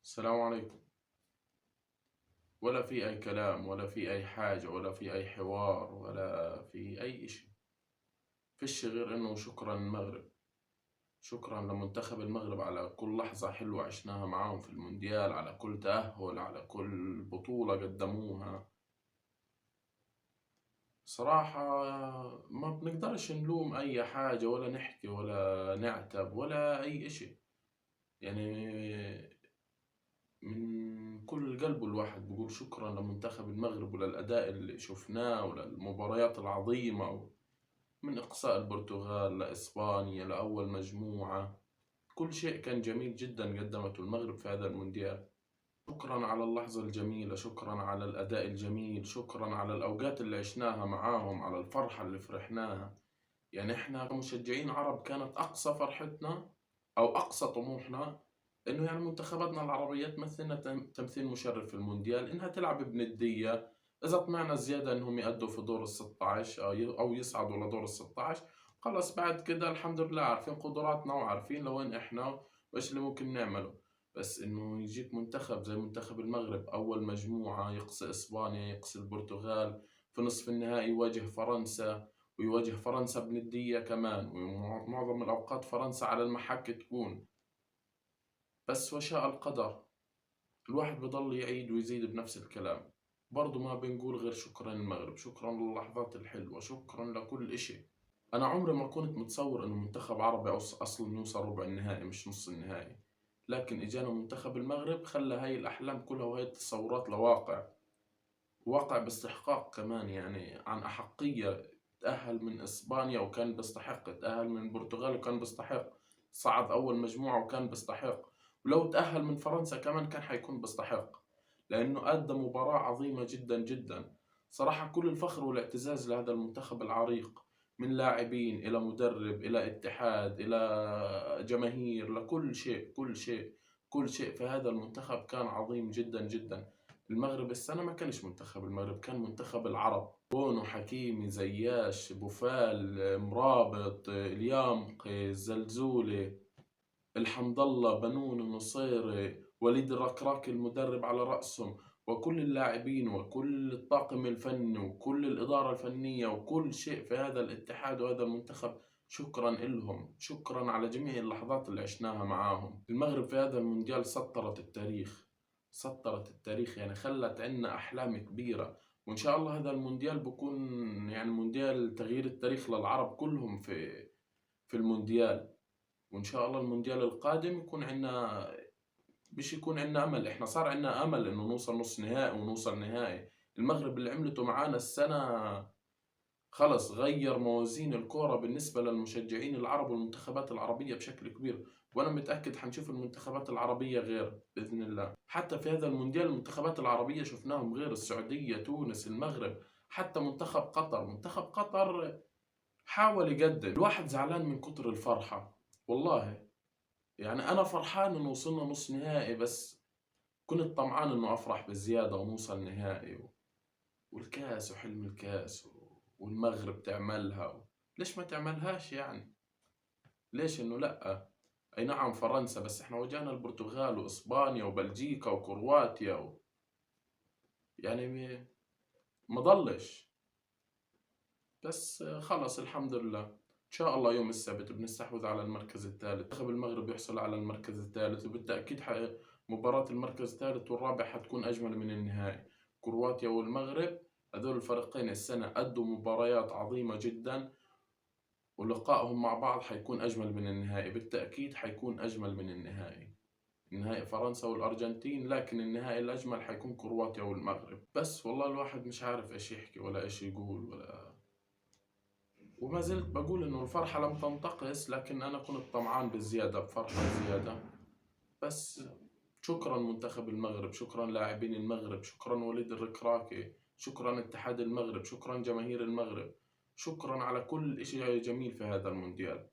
السلام عليكم. ولا في أي كلام ولا في أي حاجة ولا في أي حوار ولا في أي إشي. فيش غير إنه شكرا المغرب. شكرا لمنتخب المغرب على كل لحظة حلوة عشناها معاهم في المونديال، على كل تأهل، على كل بطولة قدموها. صراحة ما بنقدرش نلوم أي حاجة ولا نحكي ولا نعتب ولا أي إشي. يعني من كل قلبه الواحد بيقول شكرا لمنتخب المغرب وللأداء اللي شفناه وللمباريات العظيمة، من إقصاء البرتغال لإسبانيا لأول مجموعة. كل شيء كان جميل جدا قدمته المغرب في هذا المونديال. شكرا على اللحظة الجميلة، شكرا على الأداء الجميل، شكرا على الأوقات اللي عشناها معاهم، على الفرحة اللي فرحناها. يعني إحنا كمشجعين عرب كانت أقصى فرحتنا أو أقصى طموحنا إنه يعني منتخباتنا العربية تمثلنا تمثيل مشرف في المونديال، إنها تلعب بندية. إذا طمعنا زيادة إنهم يأدوا في دور ال16 أو يصعدوا لدور ال16، خلص بعد كده الحمد لله عارفين قدراتنا وعارفين لوين إحنا وإيش اللي ممكن نعمله. بس إنه يجيك منتخب زي منتخب المغرب أول مجموعة يقصي إسبانيا، يقصي البرتغال، في نصف النهائي يواجه فرنسا، ويواجه فرنسا بندية كمان، ومعظم الأوقات فرنسا على المحك تكون. بس وشاء القدر، الواحد بضل يعيد ويزيد بنفس الكلام. برضو ما بنقول غير شكرا للمغرب، شكرا للحظات الحلوة، شكرا لكل إشي. أنا عمري ما كنت متصور إنه منتخب عربي أصلا يوصل ربع النهائي مش نص النهائي، لكن إجانا منتخب المغرب خلى هاي الأحلام كلها وهاي التصورات لواقع، واقع باستحقاق كمان. يعني عن أحقية، تأهل من إسبانيا وكان بيستحق، تأهل من البرتغال وكان بيستحق، صعد أول مجموعة وكان بيستحق، ولو تأهل من فرنسا كمان كان حيكون بيستحق، لأنه أدى مباراة عظيمة جدا جدا. صراحة كل الفخر والاعتزاز لهذا المنتخب العريق، من لاعبين إلى مدرب إلى اتحاد إلى جماهير، لكل شيء كل شيء كل شيء في هذا المنتخب كان عظيم جدا جدا. المغرب السنة ما كانش منتخب المغرب، كان منتخب العرب. بونو، حكيمي، زياش، بوفال، مرابط، اليامقي، الزلزولي، الحمد الله، بنون، النصيري، وليد الركراكي المدرب على رأسهم، وكل اللاعبين وكل الطاقم الفني وكل الإدارة الفنية وكل شيء في هذا الاتحاد وهذا المنتخب. شكرا لهم، شكرا على جميع اللحظات اللي عشناها معاهم. المغرب في هذا المونديال سطرت التاريخ، سطرت التاريخ، يعني خلت عنا أحلام كبيرة. وإن شاء الله هذا المونديال بكون يعني مونديال تغيير التاريخ للعرب كلهم في المونديال. وإن شاء الله المونديال القادم يكون عنا، مش يكون عنا أمل، إحنا صار عنا أمل إنه نوصل نص نهائي ونوصل نهائي. المغرب اللي عملته معانا السنة خلص غير موازين الكورة بالنسبة للمشجعين العرب والمنتخبات العربية بشكل كبير. وأنا متأكد حنشوف المنتخبات العربية غير بإذن الله. حتى في هذا المونديال المنتخبات العربية شفناهم غير، السعودية، تونس، المغرب، حتى منتخب قطر. منتخب قطر حاول يقدم، الواحد زعلان من كتر الفرحة والله. يعني أنا فرحان إنه وصلنا نص نهائي، بس كنت طمعان إنه أفرح بزيادة ونوصل نهائي والكاس وحلم الكاس والمغرب تعملها ليش ما تعملهاش يعني؟ ليش إنه لأ؟ أي نعم فرنسا، بس إحنا واجهنا البرتغال وإسبانيا وبلجيكا وكرواتيا يعني ما ضلش. بس خلص الحمد لله. إن شاء الله يوم السبت بنستحوذ على المركز الثالث، منتخب المغرب يحصل على المركز الثالث، وبالتأكيد مباراة المركز الثالث والرابع حتكون أجمل من النهائي. كرواتيا والمغرب هذول الفريقين السنة أدوا مباريات عظيمة جدا، ولقائهم مع بعض حيكون أجمل من النهائي، بالتأكيد حيكون أجمل من النهائي. النهائي فرنسا والأرجنتين، لكن النهائي الأجمل حيكون كرواتيا والمغرب. بس والله الواحد مش عارف إيش يحكي ولا إيش يقول ولا، وما زلت بقول إنه الفرحة لم تنتقص، لكن أنا كنت طمعان بالزيادة، بفرحة زيادة. بس شكرا منتخب المغرب، شكرا لاعبين المغرب، شكرا وليد الركراكي، شكرا اتحاد المغرب، شكرا جماهير المغرب، شكرا على كل إشي جميل في هذا المونديال.